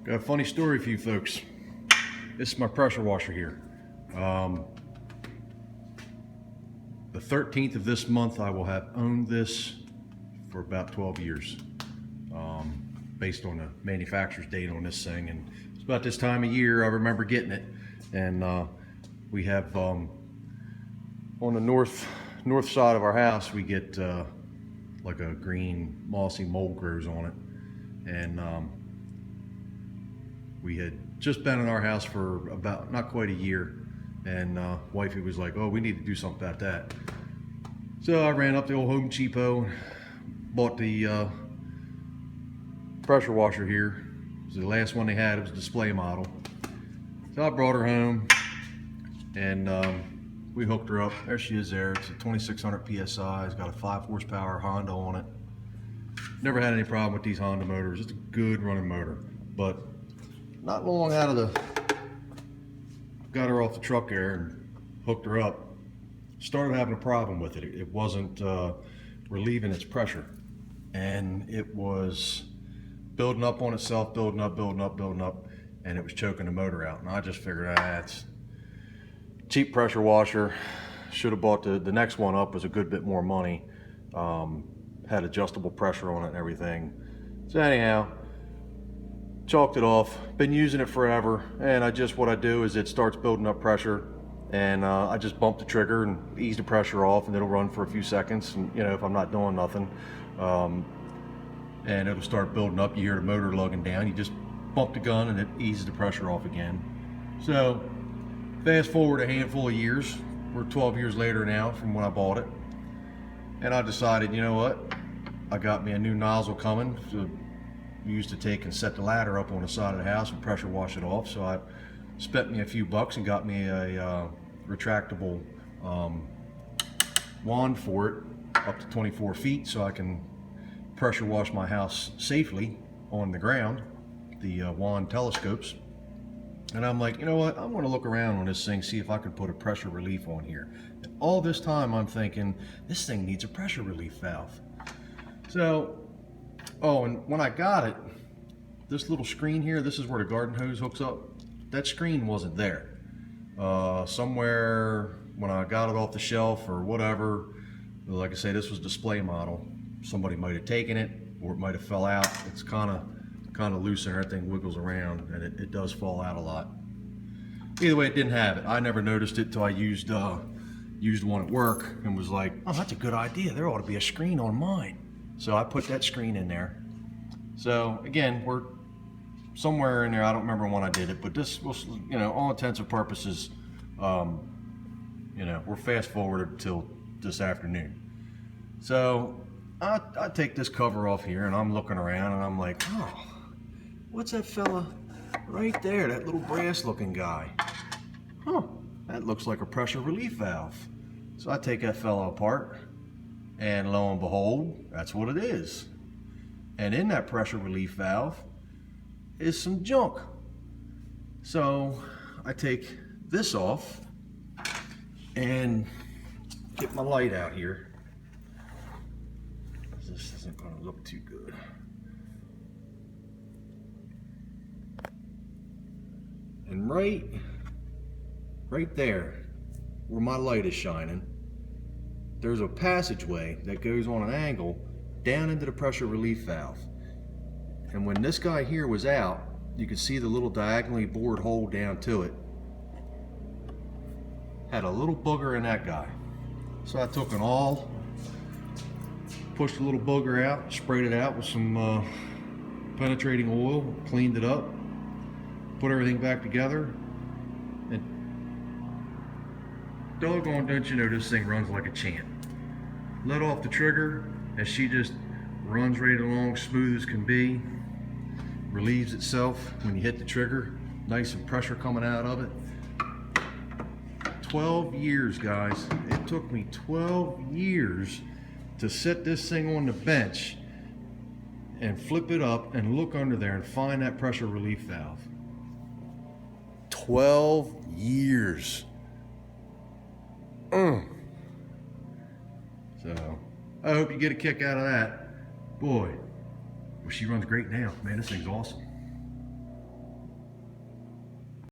Got a funny story for you folks. This is my pressure washer here. The 13th of this month, I will have owned this for about 12 years, based on the manufacturer's date on this thing. And it's about this time of year I remember getting it. And we have on the north side of our house, we get like a green mossy mold grows on it. And we had just been in our house for about not quite a year, and wifey was like, oh, we need to do something about that. So I ran up to old Home Depot, bought the pressure washer here. It was the last one they had. It was a display model. So I brought her home, and we hooked her up. There she is there. It's a 2600 PSI. It's got a 5 horsepower Honda on it. Never had any problem with these Honda motors. It's a good running motor. But not long out of got her off the truck there and hooked her up, started having a problem with it. It wasn't relieving its pressure, and it was building up on itself, building up, and it was choking the motor out. And I just figured, it's cheap pressure washer. Should have bought the next one up. Was a good bit more money. Had adjustable pressure on it and everything. So anyhow, chalked it off. Been using it forever, and what I do is it starts building up pressure, and I just bump the trigger and ease the pressure off, and it'll run for a few seconds. And if I'm not doing nothing, and it'll start building up. You hear the motor lugging down. You just bump the gun, and it eases the pressure off again. So fast forward a handful of years. We're 12 years later now from when I bought it, and I decided, you know what? I got me a new nozzle coming. So we used to take and set the ladder up on the side of the house and pressure wash it off. So I spent me a few bucks and got me a retractable wand for it, up to 24 feet, so I can pressure wash my house safely on the ground. The wand telescopes. And I'm like, you know what? I want to look around on this thing, see if I can put a pressure relief on here. And all this time I'm thinking, this thing needs a pressure relief valve. So, oh, and when I got it, this little screen here, this is where the garden hose hooks up. That screen wasn't there. Somewhere when I got it off the shelf or whatever, like I say, this was display model. Somebody might have taken it, or it might have fell out. It's kind of loose and everything wiggles around, and it does fall out a lot. Either way, it didn't have it. I never noticed it till I used one at work and was like, oh, that's a good idea. There ought to be a screen on mine. So I put that screen in there. So again, we're somewhere in there. I don't remember when I did it, but this was, all intents and purposes, we're fast forwarded till this afternoon. So I take this cover off here, and I'm looking around, and I'm like, oh, what's that fella right there? That little brass looking guy. Huh, that looks like a pressure relief valve. So I take that fella apart, and lo and behold, that's what it is. And in that pressure relief valve is some junk. So I take this off and get my light out here. This isn't going to look too good. And right there, where my light is shining, there's a passageway that goes on an angle down into the pressure relief valve. And when this guy here was out, you could see the little diagonally bored hole down to it. Had a little booger in that guy. So I took an awl, pushed the little booger out, sprayed it out with some penetrating oil, cleaned it up, put everything back together, and doggone, don't you know, this thing runs like a champ. Let off the trigger, and she just runs right along, smooth as can be. Relieves itself when you hit the trigger. Nice and pressure coming out of it. 12 years, guys. It took me 12 years to set this thing on the bench and flip it up and look under there and find that pressure relief valve. 12 years. So I hope you get a kick out of that. Boy, well, she runs great now. Man, this thing's awesome.